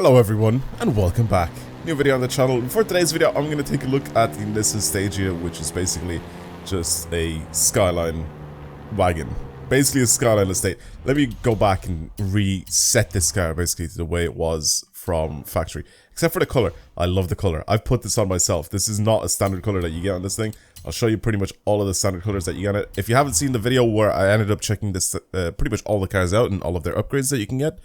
Hello everyone, and welcome back. New video on the channel. For today's video, I'm going to take a look at the Nissan Stagia, which is basically just a Skyline wagon. Basically a Skyline estate. Let me go back and reset this car basically to the way it was from factory. Except for the color. I love the color. I've put this on myself. This is not a standard color that you get on this thing. I'll show you pretty much all of the standard colors that you get on it. If you haven't seen the video where I ended up checking this, pretty much all the cars out and all of their upgrades that you can get,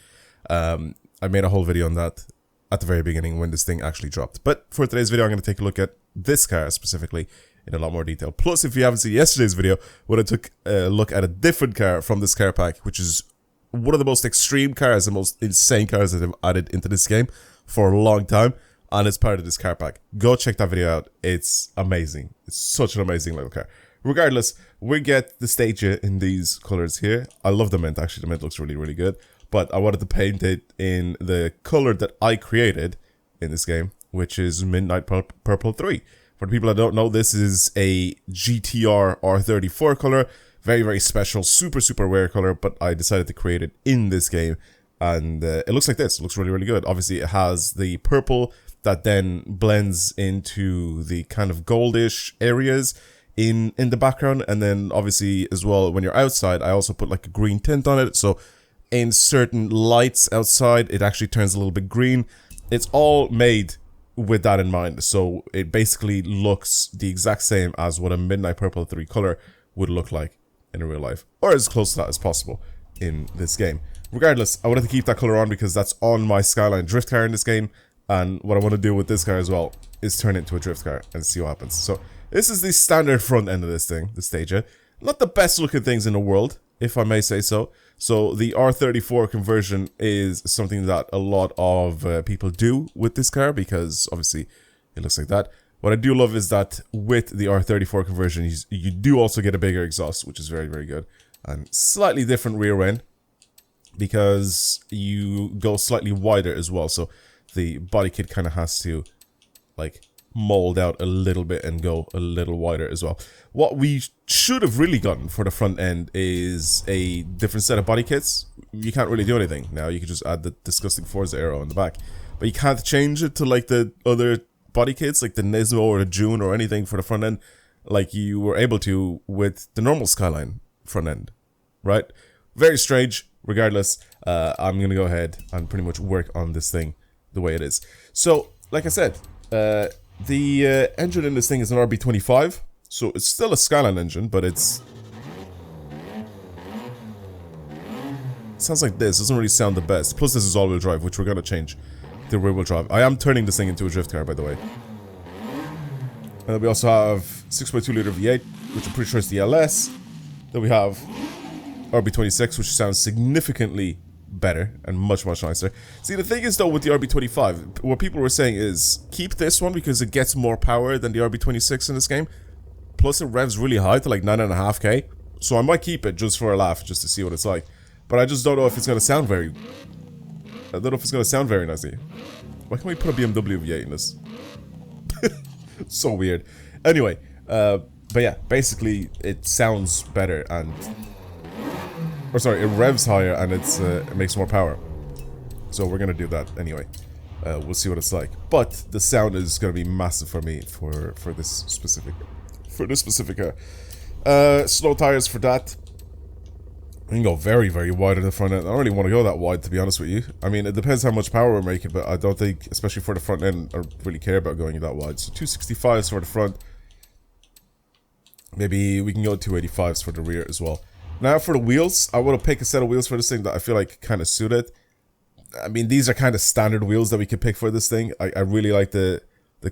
I made a whole video on that at the very beginning when this thing actually dropped. But for today's video, I'm going to take a look at this car specifically in a lot more detail. Plus, if you haven't seen yesterday's video, when I took a look at a different car from this car pack, which is one of the most extreme cars, the most insane cars that I've added into this game for a long time, and it's part of this car pack. Go check that video out. It's amazing. It's such an amazing little car. Regardless, we get the Stagia in these colors here. I love the mint, actually. The mint looks really, really good. But I wanted to paint it in the color that I created in this game, which is Midnight Purple 3. For the people that don't know, this is a GTR R34 color. Very, very special, super, super rare color, but I decided to create it in this game. And it looks like this. It looks really, really good. Obviously, it has the purple that then blends into the kind of goldish areas in the background. And then, obviously, as well, when you're outside, I also put like a green tint on it. So in certain lights outside, it actually turns a little bit green. It's all made with that in mind. So it basically looks the exact same as what a Midnight Purple 3 color would look like in real life, or as close to that as possible in this game. Regardless, I wanted to keep that color on because that's on my Skyline drift car in this game, and what I want to do with this car as well is turn it into a drift car and see what happens. So this is the standard front end of this thing, the Stagia. Not the best looking things in the world, if I may say so. So the R34 conversion is something that a lot of people do with this car because obviously it looks like that. What I do love is that with the R34 conversion, you do also get a bigger exhaust, which is very, very good. And slightly different rear end because you go slightly wider as well. So the body kit kind of has to like mold out a little bit and go a little wider as well. What we should have really gotten for the front end is a different set of body kits. You can't really do anything now. You can just add the disgusting Forza arrow on the back, but you can't change it to like the other body kits like the Nismo or the June or anything for the front end like you were able to with the normal Skyline front end, right? Very strange. Regardless, I'm gonna go ahead and pretty much work on this thing the way it is. So like I said, the engine in this thing is an RB25, so it's still a Skyline engine, but it sounds like this. It doesn't really sound the best. Plus, this is all-wheel drive, which we're gonna change to rear-wheel drive. I am turning this thing into a drift car, by the way. And we also have 6.2 liter V8, which I'm pretty sure is the LS. Then we have RB26, which sounds significantly better and much, much nicer. See, the thing is though with the RB25, what people were saying is keep this one because it gets more power than the RB26 in this game. Plus it revs really high to like 9.5k. So I might keep it just for a laugh, just to see what it's like. But I just don't know if it's gonna sound very... I don't know if it's gonna sound very nicely. Why can't we put a BMW V8 in this? So weird. Anyway, but yeah, basically it sounds better and... Or sorry, it revs higher and it makes more power. So we're gonna do that anyway. We'll see what it's like. But the sound is gonna be massive for me for this specific car. Slow tires for that. We can go very, very wide at the front end. I don't really want to go that wide, to be honest with you. I mean, it depends how much power we're making, but I don't think, especially for the front end, I really care about going that wide. So 265s for the front. Maybe we can go 285s for the rear as well. Now for the wheels, I want to pick a set of wheels for this thing that I feel like kind of suit it. I mean, these are kind of standard wheels that we could pick for this thing. I really like the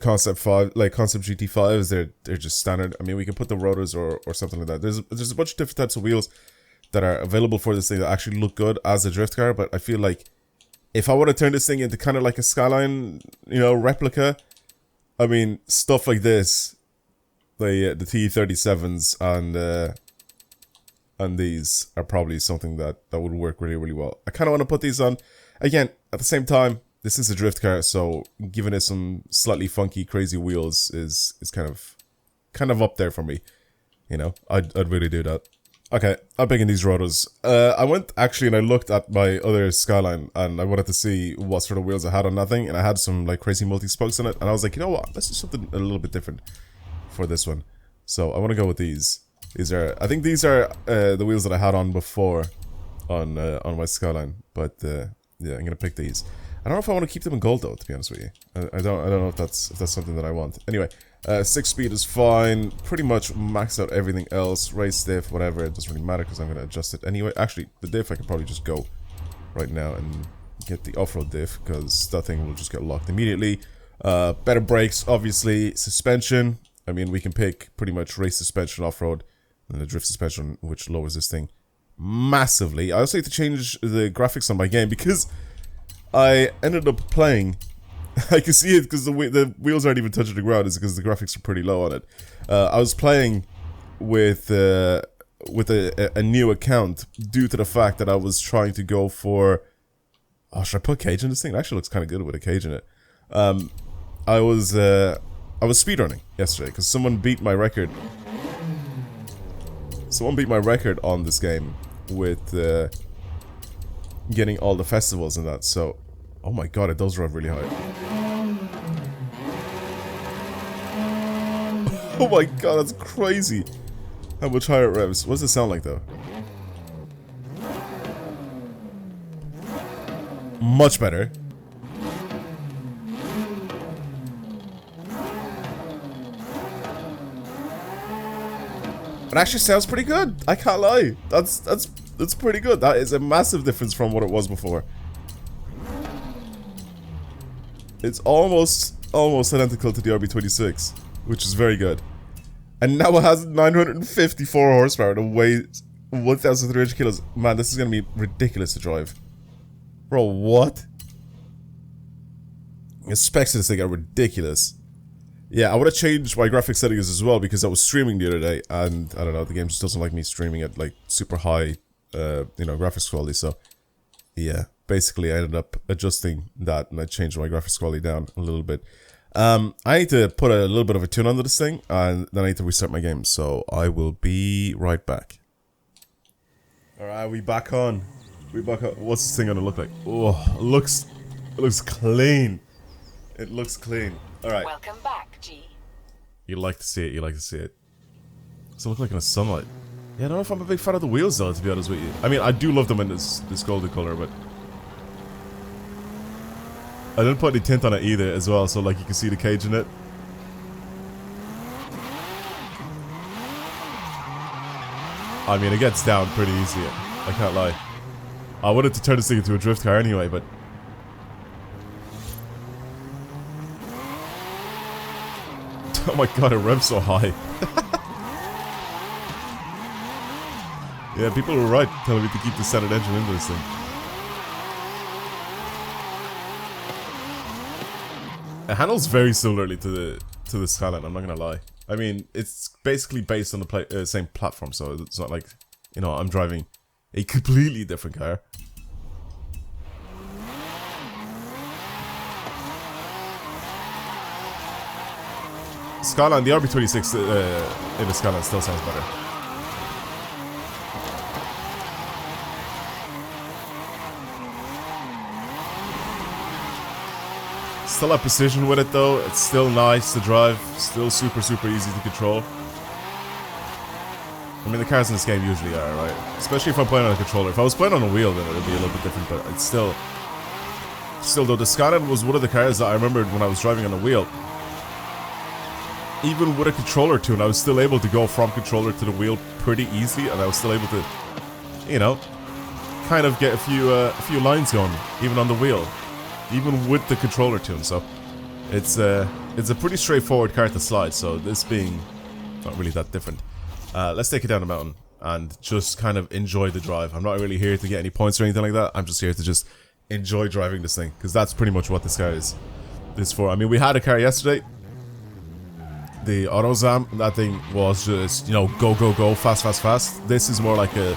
Concept 5, like Concept GT5s. They're just standard. I mean, we can put the rotors or something like that. There's a bunch of different types of wheels that are available for this thing that actually look good as a drift car. But I feel like if I want to turn this thing into kind of like a Skyline, you know, replica, I mean, stuff like this, the T37s and these are probably something that would work really, really well. I kind of want to put these on. Again, at the same time, this is a drift car, so giving it some slightly funky, crazy wheels is kind of up there for me. You know, I'd really do that. Okay, I'm picking these rotors. I went actually and I looked at my other Skyline and I wanted to see what sort of wheels I had on that thing, and I had some like crazy multi-spokes on it, and I was like, you know what, let's do something a little bit different for this one. So I want to go with these. I think these are the wheels that I had on before on my Skyline, but yeah, I'm gonna pick these. I don't know if I want to keep them in gold though, to be honest with you. I don't know if that's something that I want. Anyway, 6 speed is fine. Pretty much maxed out everything else. Race diff, whatever. It doesn't really matter because I'm gonna adjust it anyway. Actually, the diff I can probably just go right now and get the off-road diff because that thing will just get locked immediately. Better brakes, obviously. Suspension. I mean, we can pick pretty much race suspension off-road and the drift suspension, which lowers this thing massively. I also need to change the graphics on my game because I ended up playing. I can see it because the wheels aren't even touching the ground. Is because the graphics are pretty low on it. I was playing with a new account due to the fact that I was trying to go for. Oh, should I put cage in this thing? It actually looks kind of good with a cage in it. I was speedrunning yesterday because someone beat my record. Someone beat my record on this game with getting all the festivals and that. So, oh my god, it does rev really high. Oh my god, that's crazy. How much higher it revs. What does it sound like though? Much better. It actually sounds pretty good. I can't lie. That's pretty good. That is a massive difference from what it was before. It's almost identical to the RB26, which is very good. And now it has 954 horsepower and weighs 1,300 kilos. Man, this is gonna be ridiculous to drive. Bro, what? The specs of this thing are ridiculous. Yeah, I would have changed my graphics settings as well because I was streaming the other day and I don't know, the game just doesn't like me streaming at like super high, you know, graphics quality. So yeah, basically I ended up adjusting that and I changed my graphics quality down a little bit. I need to put a little bit of a tune onto this thing and then I need to restart my game. So I will be right back. Alright, we back on. What's this thing gonna look like? Oh, it looks clean. It looks clean. Alright. Welcome back, G. You like to see it, you like to see it. Does it look like in the sunlight? Yeah, I don't know if I'm a big fan of the wheels though, to be honest with you. I mean, I do love them in this golden color, but I didn't put any tint on it either as well, so like you can see the cage in it. I mean, it gets down pretty easy, I can't lie. I wanted to turn this thing into a drift car anyway, but oh my god, it revs so high. Yeah, people were right telling me to keep the standard engine into this thing. It handles very similarly to the Skyline, I'm not gonna lie. I mean, it's basically based on the same platform, so it's not like, you know, I'm driving a completely different car. Skyline, the RB26 in the Skyline still sounds better. Still have precision with it though, it's still nice to drive, still super easy to control. I mean, the cars in this game usually are, right? Especially if I'm playing on a controller. If I was playing on a wheel, then it would be a little bit different, but it's still though, the Skyline was one of the cars that I remembered when I was driving on a wheel. Even with a controller tune, I was still able to go from controller to the wheel pretty easily, and I was still able to, you know, kind of get a few lines going, even on the wheel, even with the controller tune. So it's a pretty straightforward car to slide. So this being not really that different. Let's take it down the mountain and just kind of enjoy the drive. I'm not really here to get any points or anything like that. I'm just here to just enjoy driving this thing, because that's pretty much what this car is for. I mean, we had a car yesterday, the AutoZam. That thing was just, you know, go, fast. This is more like a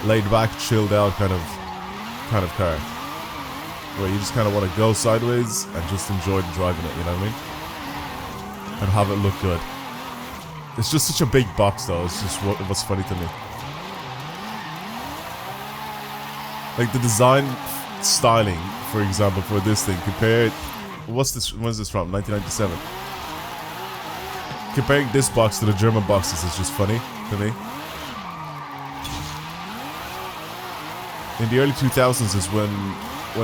laid back, chilled out kind of car, where you just kind of want to go sideways and just enjoy driving it, you know what I mean? And have it look good. It's just such a big box though, it's just what's funny to me. Like the design styling, for example, for this thing compared, what's this? When's this from? 1997. Comparing this box to the German boxes is just funny to me. In the early 2000s is when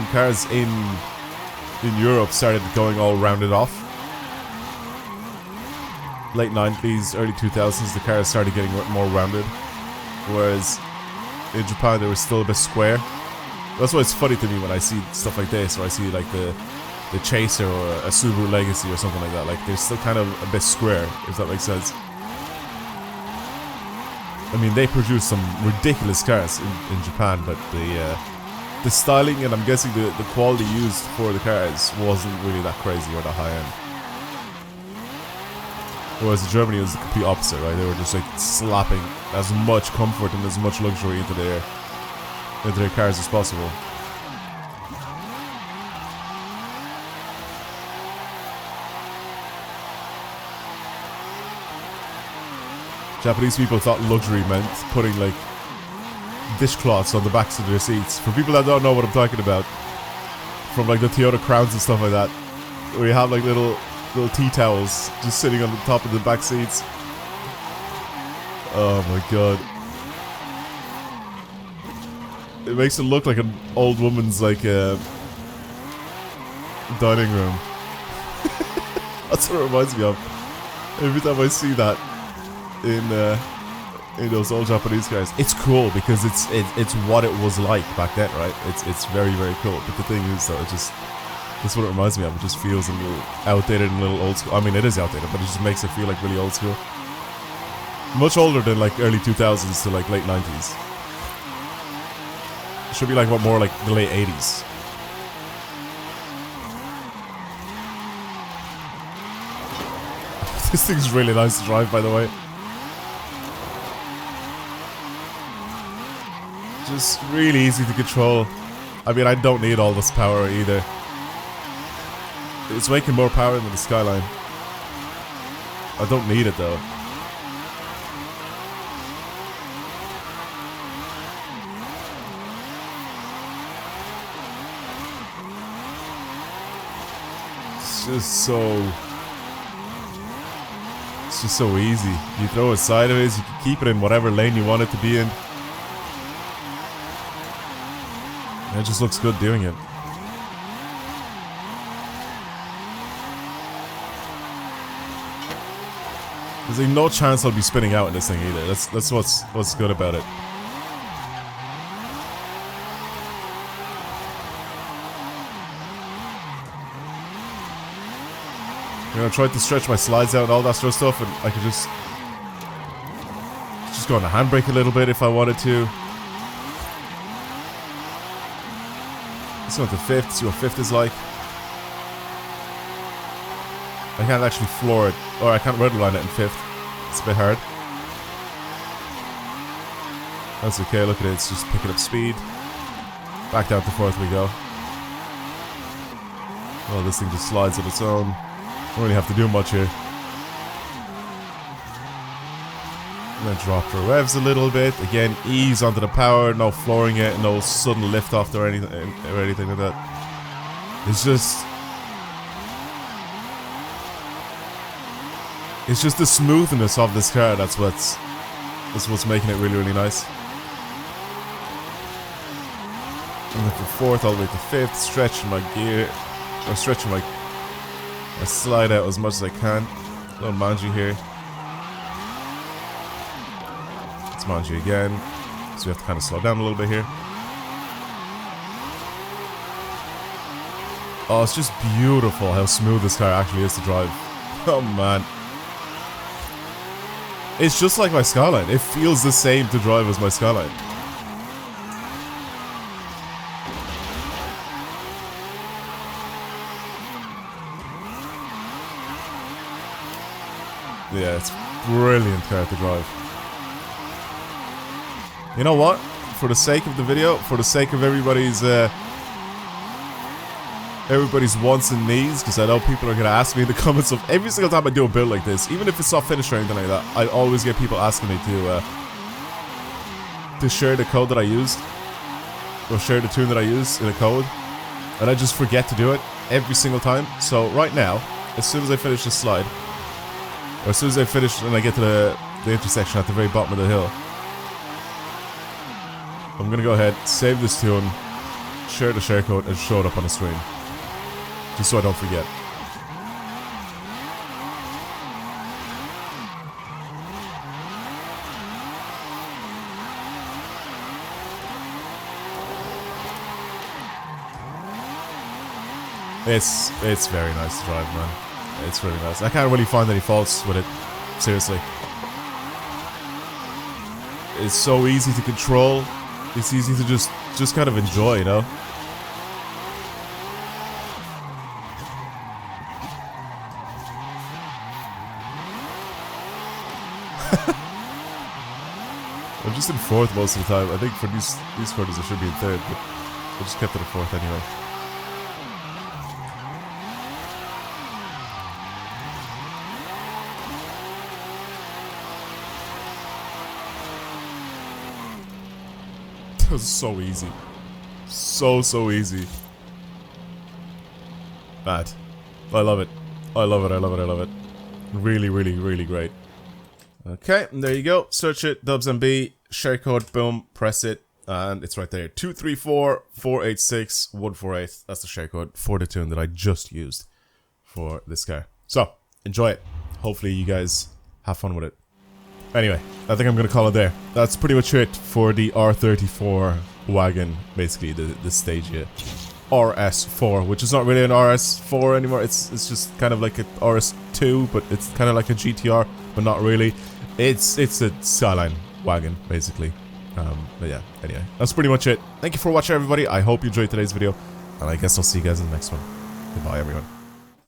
cars in Europe started going all rounded off. Late 90s, early 2000s, the cars started getting more rounded, whereas in Japan they were still a bit square. That's why it's funny to me when I see stuff like this, or I see like the Chaser or a Subaru Legacy or something like that. Like they're still kind of a bit square, if that makes sense. I mean, they produce some ridiculous cars in Japan, but the styling and I'm guessing the quality used for the cars wasn't really that crazy or that high end. Whereas in Germany it was the complete opposite, right? They were just like slapping as much comfort and as much luxury into their cars as possible. Japanese people thought luxury meant putting like dishcloths on the backs of their seats. For people that don't know what I'm talking about, from like the Toyota Crowns and stuff like that, where you have like little tea towels just sitting on the top of the back seats. Oh my god. It makes it look like an old woman's like dining room. That's what it reminds me of. Every time I see that in those old Japanese cars, it's cool because it's what it was like back then, right? It's very, very cool. But the thing is, though, that's what it reminds me of. It just feels a little outdated and a little old school. I mean, it is outdated, but it just makes it feel like really old school. Much older than like early 2000s to like late 90s. It should be like what, more like the late 80s. This thing's really nice to drive, by the way. Just really easy to control. I mean, I don't need all this power either. It's making more power than the Skyline. I don't need it though. It's just so easy. You throw it sideways, you can keep it in whatever lane you want it to be in. And it just looks good doing it. There's like no chance I'll be spinning out in this thing either. That's what's good about it. You know, I tried to stretch my slides out and all that sort of stuff, and I could just go on the handbrake a little bit if I wanted to. Let's go to fifth, see what fifth is like. I can't actually floor it, or I can't redline it in fifth. It's a bit hard. That's okay, look at it, it's just picking up speed. Back down to fourth we go. Well, this thing just slides on its own. Don't really have to do much here. And then drop the revs a little bit. Again, ease onto the power, no flooring it, no sudden lift off or anything like that. It's just the smoothness of this car that's what's making it really, really nice. And then from fourth all the way to fifth, stretching my gear, or stretching my slide out as much as I can. Little manji here. Let's manji again. So we have to kind of slow down a little bit here. Oh, it's just beautiful how smooth this car actually is to drive. Oh man. It's just like my Skyline. It feels the same to drive as my Skyline. Yeah, it's brilliant car to drive. You know what? For the sake of the video, for the sake of everybody's wants and needs, because I know people are going to ask me in the comments of every single time I do a build like this, even if it's not finished or anything like that, I always get people asking me to share the code that I used. or share the tune that I use in a code, and I just forget to do it every single time. So right now, as soon as I finish this slide, or as soon as I finish and I get to the intersection at the very bottom of the hill, I'm gonna go ahead, save this tune, share the share code, and show it up on the screen, just so I don't forget. It's very nice to drive, man. It's really nice. I can't really find any faults with it. Seriously. It's so easy to control. It's easy to just kind of enjoy, you know? I'm just in 4th most of the time. I think for these quarters I should be in 3rd, but I just kept it in 4th anyway. It was so easy. So easy. Mad. I love it. I love it, I love it, I love it. Really, really, really great. Okay, and there you go. Search it, DubsMB, share code, boom, press it, and it's right there. 234-486-148. That's the share code for the tune that I just used for this car. So, enjoy it. Hopefully you guys have fun with it. Anyway, I think I'm going to call it there. That's pretty much it for the R34 wagon, basically, the stage here. RS4, which is not really an RS4 anymore. It's just kind of like an RS2, but it's kind of like a GTR, but not really. It's a Skyline wagon, basically. But yeah, anyway, that's pretty much it. Thank you for watching, everybody. I hope you enjoyed today's video, and I guess I'll see you guys in the next one. Goodbye, everyone.